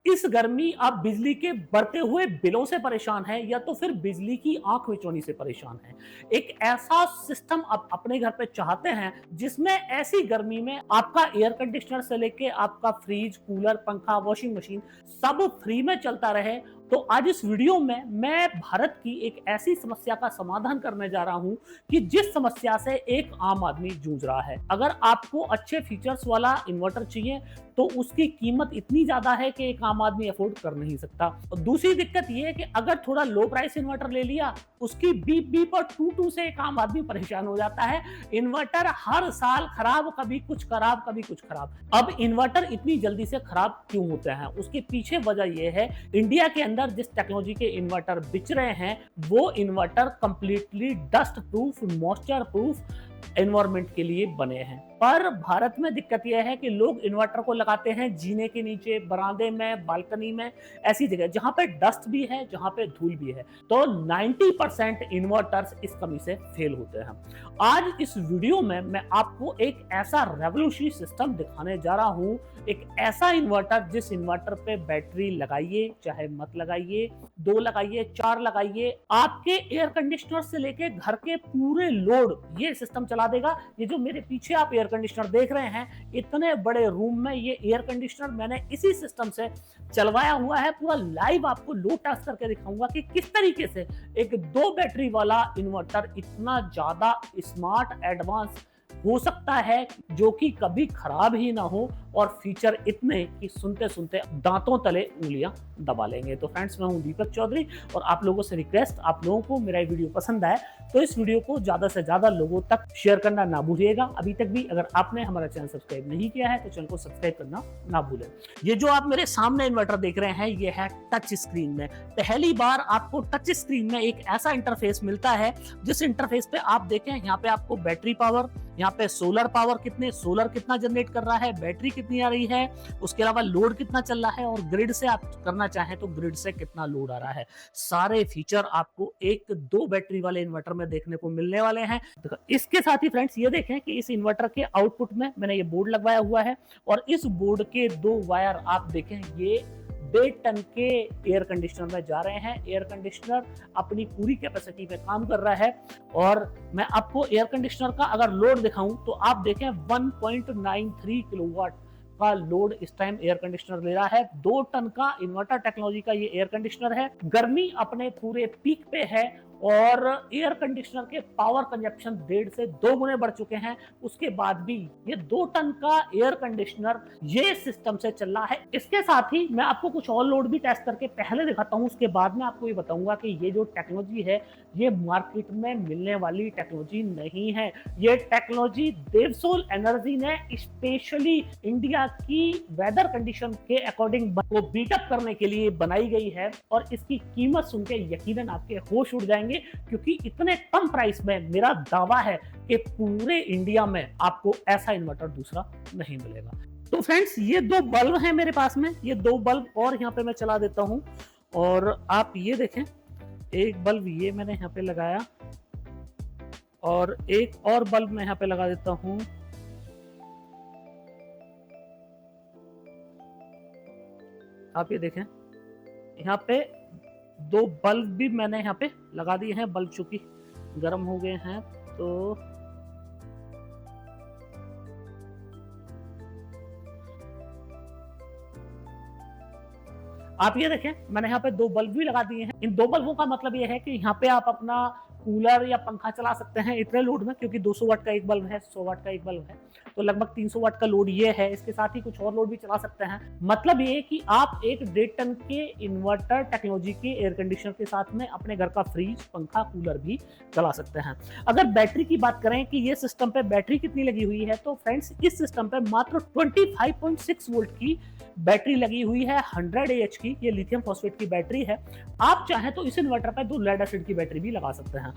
इस गर्मी आप बिजली के बढ़ते हुए बिलों से परेशान हैं या तो फिर बिजली की आंख मिचौनी से परेशान हैं। एक ऐसा सिस्टम आप अपने घर पे चाहते हैं जिसमें ऐसी गर्मी में आपका एयर कंडीशनर से लेके आपका फ्रिज, कूलर, पंखा, वॉशिंग मशीन सब फ्री में चलता रहे। तो आज इस वीडियो में मैं भारत की एक ऐसी समस्या का समाधान करने जा रहा हूं कि जिस समस्या से एक आम आदमी जूझ रहा है। अगर आपको अच्छे फीचर्स वाला इन्वर्टर चाहिए तो उसकी कीमत इतनी ज्यादा है कि एक आम आदमी अफोर्ड कर नहीं सकता। और दूसरी दिक्कत यह है कि अगर थोड़ा लो प्राइस इन्वर्टर ले लिया, उसकी बीप बीप और टू टू से एक आम आदमी परेशान हो जाता है। इन्वर्टर हर साल खराब, कभी कुछ खराब कभी कुछ खराब। अब इन्वर्टर इतनी जल्दी से खराब क्यों होते हैं, उसके पीछे वजह यह है इंडिया के अंदर जिस टेक्नोलॉजी के इन्वर्टर बिच रहे हैं वो inverter completely dust proof, moisture proof environment के लिए बने हैं। पर भारत में दिक्कत यह है कि लोग इन्वर्टर को लगाते हैं जीने के नीचे, बरामदे में, बालकनी में, ऐसी जगह जहां पे डस्ट भी है, जहां पे धूल भी है। तो 90% इन्वर्टर्स इस कमी से फेल होते हैं। आज इस वीडियो में मैं आपको एक ऐसा रेवोल्यूशनरी सिस्टम दिखाने जा रहा हूं, एक ऐसा इन्वर्टर जिस इन्वर्टर पे बैटरी लगाइए चाहे मत लगाइए, 2 लगाइए, 4 लगाइए, आपके एयर कंडीशनर से लेके घर के पूरे लोड ये सिस्टम चला देगा। ये जो मेरे पीछे आप एयर कंडीशनर देख रहे हैं, इतने बड़े रूम में ये एयर कंडीशनर मैंने इसी सिस्टम से चलवाया हुआ है। पूरा लाइव आपको लोड टेस्ट करके दिखाऊंगा कि किस तरीके से एक 2 बैटरी वाला इन्वर्टर इतना ज्यादा स्मार्ट, एडवांस हो सकता है जो कि कभी खराब ही ना हो और फीचर इतने कि सुनते सुनते दांतों तले उंगलियां दबा लेंगे। तो फ्रेंड्स, मैं हूं दीपक चौधरी और आप लोगों से रिक्वेस्ट, आप लोगों को मेरा वीडियो पसंद आए तो इस वीडियो को ज्यादा से ज्यादा लोगों तक शेयर करना ना भूलिएगा। अभी तक भी अगर आपने हमारा चैनल सब्सक्राइब नहीं किया है तो चैनल को सब्सक्राइब करना ना भूलें। ये जो आप मेरे सामने इन्वर्टर देख रहे हैं ये है टच स्क्रीन में। पहली बार आपको टच स्क्रीन में एक ऐसा इंटरफेस मिलता है जिस इंटरफेस पे आप देखें, यहाँ पे आपको बैटरी पावर, यहाँ पे सोलर पावर सोलर कितना जनरेट कर रहा है, बैटरी कितनी आ रही है, उसके अलावा लोड कितना चल रहा है और ग्रिड से आप करना चाहें तो ग्रिड से कितना लोड आ रहा है। सारे फीचर आपको एक 2 बैटरी वाले इन्वर्टर में देखने को मिलने वाले हैं। इसके साथ ही फ्रेंड्स ये देखें कि इस इन्वर्टर के आउटपुट में मैंने ये बोर्ड लगवाया हुआ है और इस बोर्ड के 2 वायर आप देखें ये 1.5 टन के एयर कंडीशनर में जा रहे हैं। एयर कंडीशनर अपनी पूरी कैपेसिटी पे काम कर रहा है और मैं आपको एयर कंडीशनर का अगर लोड दिखाऊं तो आप देखें 1.93 किलोवाट का लोड इस टाइम एयर कंडीशनर ले रहा है। 2 टन का इन्वर्टर टेक्नोलॉजी का ये एयर कंडीशनर है। गर्मी अपने पूरे पीक पे है और एयर कंडीशनर के पावर कंजप्शन 1.5 से 2 गुने बढ़ चुके हैं। उसके बाद भी ये 2 टन का एयर कंडीशनर ये सिस्टम से चल रहा है। इसके साथ ही मैं आपको कुछ और लोड भी टेस्ट करके पहले दिखाता हूं, उसके बाद में आपको ये बताऊंगा कि ये जो टेक्नोलॉजी है ये मार्केट में मिलने वाली टेक्नोलॉजी नहीं है। ये टेक्नोलॉजी देवसोल एनर्जी ने स्पेशली इंडिया की वेदर कंडीशन के अकॉर्डिंग को बीटअप करने के लिए बनाई गई है और इसकी कीमत सुन के यकीनन आपके होश उड़ जाएंगे, क्योंकि इतने कम प्राइस में मेरा दावा है कि पूरे इंडिया में आपको ऐसा इन्वर्टर दूसरा नहीं मिलेगा। तो फ्रेंड्स, ये 2 बल्ब हैं मेरे पास में, ये 2 बल्ब और यहाँ पे मैं चला देता हूं और आप ये देखें, एक बल्ब ये मैंने यहाँ पे लगाया और एक और बल्ब मैं यहाँ पे लगा देता हूं। आप ये देखें, यहाँ पे 2 बल्ब भी मैंने यहाँ पे लगा दिए हैं। बल्ब चूंकि गर्म हो गए हैं तो आप ये देखें, मैंने यहाँ पे 2 बल्ब भी लगा दिए हैं। इन 2 बल्बों का मतलब ये है कि यहाँ पे आप अपना कूलर या पंखा चला सकते हैं इतने लोड में, क्योंकि 200 वाट का एक बल्ब है, 100 वाट का एक बल्ब है, तो लगभग 300 वाट का लोड ये है। इसके साथ ही कुछ और लोड भी चला सकते हैं। मतलब ये कि आप एक 1.5 टन के इन्वर्टर टेक्नोलॉजी के एयर कंडीशनर के साथ में अपने घर का फ्रिज, पंखा, कूलर भी चला सकते हैं। अगर बैटरी की बात करें कि ये सिस्टम पे बैटरी कितनी लगी हुई है, तो फ्रेंड्स इस सिस्टम पे मात्र 25.6 वोल्ट की बैटरी लगी हुई है। 100 AH की ये लिथियम फॉस्फेट की बैटरी है। आप चाहें तो इस इन्वर्टर पे 2 लेड एसिड की बैटरी भी लगा सकते हैं।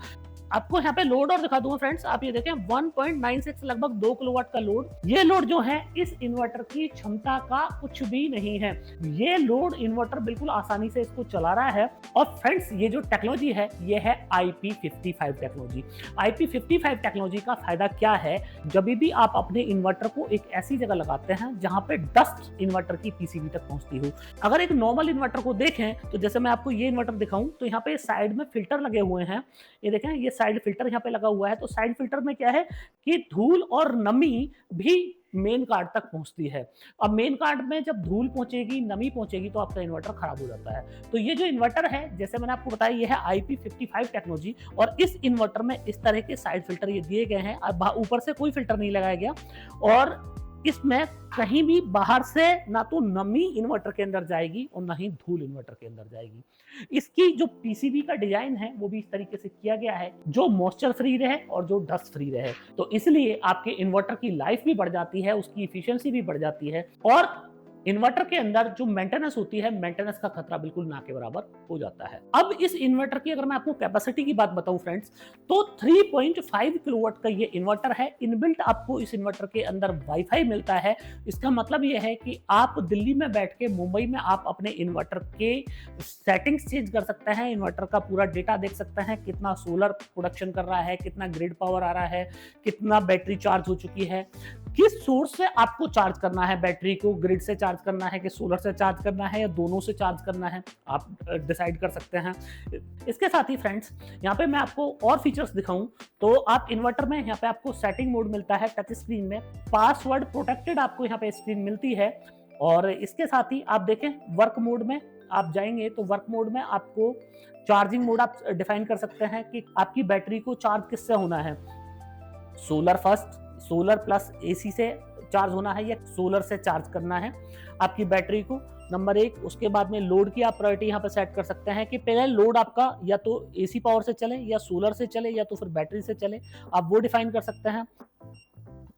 आपको यहाँ पे लोड और दिखा दूंगा फ्रेंड्स, आप ये देखें 1.96 लगभग 2 किलोवाट का लोड। ये लोड जो है इस इन्वर्टर की क्षमता का कुछ भी नहीं है। ये लोड इन्वर्टर बिल्कुल आसानी से इसको चला रहा है। और फ्रेंड्स ये जो टेक्नोलॉजी है ये है IP55 टेक्नोलॉजी। IP55 टेक्नोलॉजी का फायदा क्या है, जब भी आप अपने इन्वर्टर को एक ऐसी जगह लगाते हैं जहां पे डस्ट इन्वर्टर की पीसीबी तक पहुंचती हो। अगर एक नॉर्मल इन्वर्टर को देखें तो जैसे मैं आपको ये इन्वर्टर दिखाऊं तो यहाँ पे साइड में फिल्टर लगे हुए हैं, ये देखें ये साइड फिल्टर यहाँ पे लगा हुआ है। तो साइड फिल्टर में क्या है कि धूल और नमी भी मेन कार्ड तक पहुंचती है। अब मेन कार्ड में जब धूल पहुंचेगी, नमी पहुंचेगी तो आपका इन्वर्टर खराब हो जाता है। तो ये जो इन्वर्टर है जैसे मैंने आपको बताया ये है IP55 टेक्नोलॉजी, और इस इन्वर्टर में इस तरह के साइड फिल्टर ये दिए गए हैं। अब ऊपर से कोई फिल्टर नहीं लगाया गया, और इसमें कहीं भी बाहर से ना तो नमी इन्वर्टर के अंदर जाएगी और ना ही धूल इन्वर्टर के अंदर जाएगी। इसकी जो पीसीबी का डिजाइन है वो भी इस तरीके से किया गया है जो मॉइस्चर फ्री रहे और जो डस्ट फ्री रहे। तो इसलिए आपके इन्वर्टर की लाइफ भी बढ़ जाती है, उसकी इफिशियंसी भी बढ़ जाती है, और इन्वर्टर के अंदर जो मेंटेनेंस होती है, मेंटेनेंस का खतरा बिल्कुल ना के बराबर हो जाता है। अब इस इन्वर्टर की अगर मैं आपको कैपेसिटी की बात बताऊं फ्रेंड्स, तो 3.5 किलोवाट का ये इन्वर्टर है। इनबिल्ट आपको इस इन्वर्टर के अंदर वाईफाई मिलता है। इसका मतलब ये है कि आप दिल्ली में बैठ के मुंबई में आप अपने इन्वर्टर के सेटिंग्स चेंज कर सकते हैं, इन्वर्टर का पूरा डेटा देख सकते हैं, कितना सोलर प्रोडक्शन कर रहा है, कितना ग्रिड पावर आ रहा है, कितना बैटरी चार्ज हो चुकी है, किस सोर्स से आपको चार्ज करना है बैटरी को, ग्रिड से चार्ज करना है कि सोलर से चार्ज करना है या दोनों से चार्ज करना है, आप डिसाइड कर सकते हैं। इसके साथ ही फ्रेंड्स यहाँ पे मैं आपको और फीचर्स दिखाऊं तो आप इन्वर्टर में यहाँ पे आपको सेटिंग मोड मिलता है टच स्क्रीन में, पासवर्ड प्रोटेक्टेड आपको यहाँ पे स्क्रीन मिलती है। और इसके साथ ही आप देखें वर्क मोड में आप जाएंगे तो वर्क मोड में आपको चार्जिंग मोड आप डिफाइन कर सकते हैं कि आपकी बैटरी को चार्ज किससे होना है, solar first, solar plus AC से चार्ज होना है या सोलर से चार्ज करना है आपकी बैटरी को, नंबर 1। उसके बाद में लोड की आप प्रायोरिटी यहाँ पे सेट कर सकते हैं कि पहले लोड आपका या तो एसी पावर से चले या सोलर से चले या तो फिर बैटरी से चले, आप वो डिफाइन कर सकते हैं।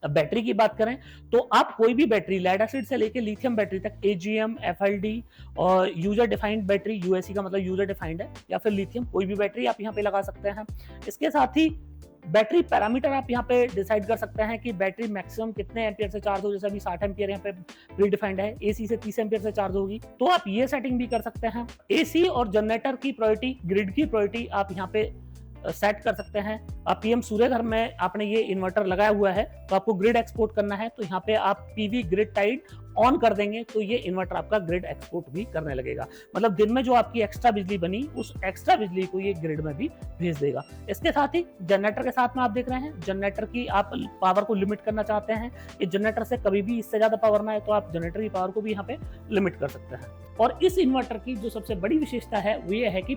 अब बैटरी की बात करें तो आप कोई भी बैटरी लेड एसिड से लेकर लिथियम बैटरी तक, AGM, FLD और यूजर डिफाइंड बैटरी, यूएससी का मतलब यूजर डिफाइंड है, या फिर लिथियम, कोई भी बैटरी आप यहाँ पे लगा सकते हैं। इसके साथ ही बैटरी पैरामीटर आप यहाँ पे डिसाइड कर सकते हैं कि बैटरी मैक्सिमम कितने एम्पियर से चार्ज हो, जैसे अभी 60 एम्पियर यहाँ पे प्री डिफाइंड है, एसी से 30 एम्पियर से चार्ज होगी, तो आप ये सेटिंग भी कर सकते हैं। एसी और जनरेटर की प्रायोरिटी, ग्रिड की प्रायोरिटी आप यहाँ पे सेट कर सकते हैं। आप पीएम सूर्यघर में आपने ये इन्वर्टर लगाया हुआ है तो आपको ग्रिड एक्सपोर्ट करना है, तो यहाँ पे आप पीवी ग्रिड टाइड ऑन कर देंगे तो ये इन्वर्टर आपका ग्रिड एक्सपोर्ट भी करने लगेगा। मतलब दिन में जो आपकी एक्स्ट्रा बिजली बनी उस एक्स्ट्रा बिजली को ये ग्रिड में भी भेज देगा। इसके साथ ही जनरेटर के साथ में आप देख रहे हैं, जनरेटर की आप पावर को लिमिट करना चाहते हैं कि जनरेटर से कभी भी इससे ज्यादा पावर ना है तो आप जनरेटर की पावर को भी यहाँ पे लिमिट कर सकते हैं। और इस इन्वर्टर की जो सबसे बड़ी विशेषता है वो ये है कि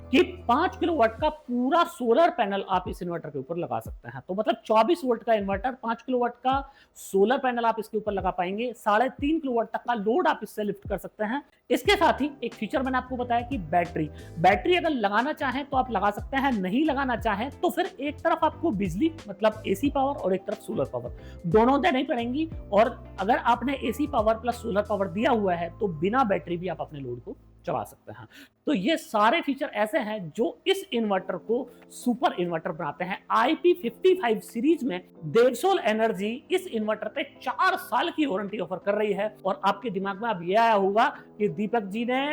5 किलोवाट का पूरा सोलर पैनल आप इस इन्वर्टर के ऊपर लगा सकते हैं। तो मतलब 24 वोल्ट का इन्वर्टर, 5 किलोवाट का सोलर पैनल आप इसके ऊपर लगा पाएंगे, 3.5 किलोवाट तक का लोड आप इससे लिफ्ट कर सकते हैं। इसके साथ ही एक फीचर मैंने आपको बताया कि बैटरी अगर लगाना चाहें तो आप लगा सकते हैं, नहीं लगाना चाहें तो फिर एक तरफ आपको बिजली मतलब एसी पावर और एक तरफ सोलर पावर दोनों देनी पड़ेंगी। और अगर आपने AC power plus solar power दिया हुआ है तो बिना बैटरी भी आप अपने लोड को चला सकते हैं। तो ये सारे फीचर ऐसे हैं जो इस इन्वर्टर को सुपर इन्वर्टर बनाते हैं। IP55 सीरीज में देवसोल एनर्जी इस इन्वर्टर पे 4 साल की वारंटी ऑफर कर रही है। और आपके दिमाग में अब ये आया होगा कि दीपक जी ने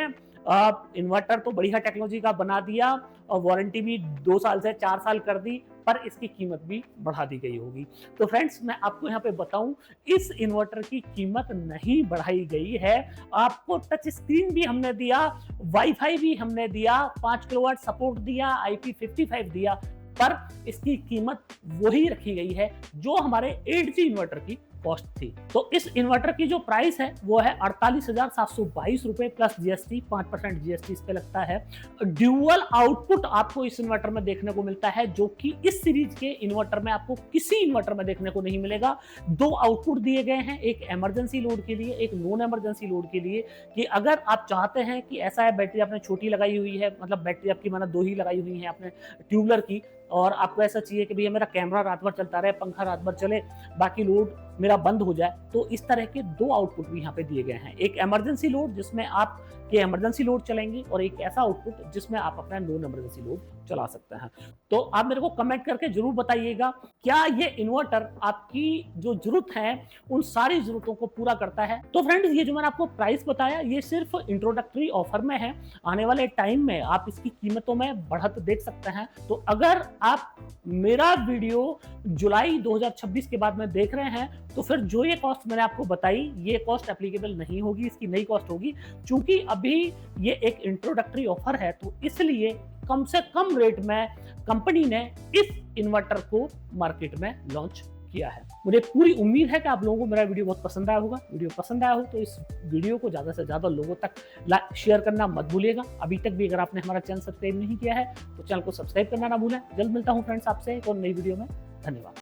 इन्वर्टर तो बढ़िया टेक्नोलॉजी का बना दिया और वारंटी भी 2 साल से 4 साल कर दी, पर इसकी कीमत भी बढ़ा दी गई होगी। तो फ्रेंड्स मैं आपको यहाँ पे बताऊं, इस इन्वर्टर की कीमत नहीं बढ़ाई गई है। आपको टच स्क्रीन भी हमने दिया, वाईफाई भी हमने दिया, 5 किलोवाट सपोर्ट दिया, IP55 दिया, पर इसकी कीमत वही रखी गई है जो हमारे 8G इन्वर्टर की कॉस्ट थी। तो इस इन्वर्टर की जो प्राइस है वो है 48,722 रुपए प्लस जीएसटी, 5% जीएसटी इस पे लगता है। ड्यूअल आउटपुट आपको इस इन्वर्टर में देखने को मिलता है जो कि इस सीरीज के इन्वर्टर में आपको किसी इन्वर्टर में देखने को नहीं मिलेगा। 2 आउटपुट दिए गए हैं, एक इमरजेंसी लोड के लिए, एक नॉन इमरजेंसी लोड के लिए, कि अगर आप चाहते हैं कि ऐसा है बैटरी आपने छोटी लगाई हुई है, मतलब बैटरी आपकी माना 2 ही लगाई हुई है आपने ट्यूबलर की, और आपको ऐसा चाहिए कि भैया मेरा कैमरा रात भर चलता रहे, पंखा रात भर चले, बाकी लोड मेरा बंद हो जाए, तो इस तरह के 2 आउटपुट भी यहाँ पे दिए गए हैं। एक इमरजेंसी लोड जिसमें आपके इमरजेंसी लोड चलेंगे और एक ऐसा आउटपुट जिसमें आप अपना नॉन इमरजेंसी लोड चला सकते हैं। तो आप मेरे को कमेंट करके जरूर बताइएगा, क्या ये इन्वर्टर आपकी जो जरूरत है उन सारी जरूरतों को पूरा करता है। तो फ्रेंड्स, ये जो मैंने आपको प्राइस बताया ये सिर्फ इंट्रोडक्टरी ऑफर में है, आने वाले टाइम में आप इसकी कीमतों में बढ़त देख सकते हैं। तो अगर आप मेरा वीडियो जुलाई 2026 के बाद में देख रहे हैं तो फिर जो ये कॉस्ट मैंने आपको बताई ये कॉस्ट एप्लीकेबल नहीं होगी, इसकी नई कॉस्ट होगी। चूंकि अभी ये एक इंट्रोडक्टरी ऑफर है तो इसलिए कम से कम रेट में कंपनी ने इस इन्वर्टर को मार्केट में लॉन्च किया है। मुझे पूरी उम्मीद है कि आप लोगों को मेरा वीडियो बहुत पसंद आया होगा। वीडियो पसंद आया हो तो इस वीडियो को ज़्यादा से ज़्यादा लोगों तक शेयर करना मत भूलिएगा। अभी तक भी अगर आपने हमारा चैनल सब्सक्राइब नहीं किया है तो चैनल को सब्सक्राइब करना ना भूलें। जल्द मिलता हूँ फ्रेंड्स आपसे एक और नई वीडियो में। धन्यवाद।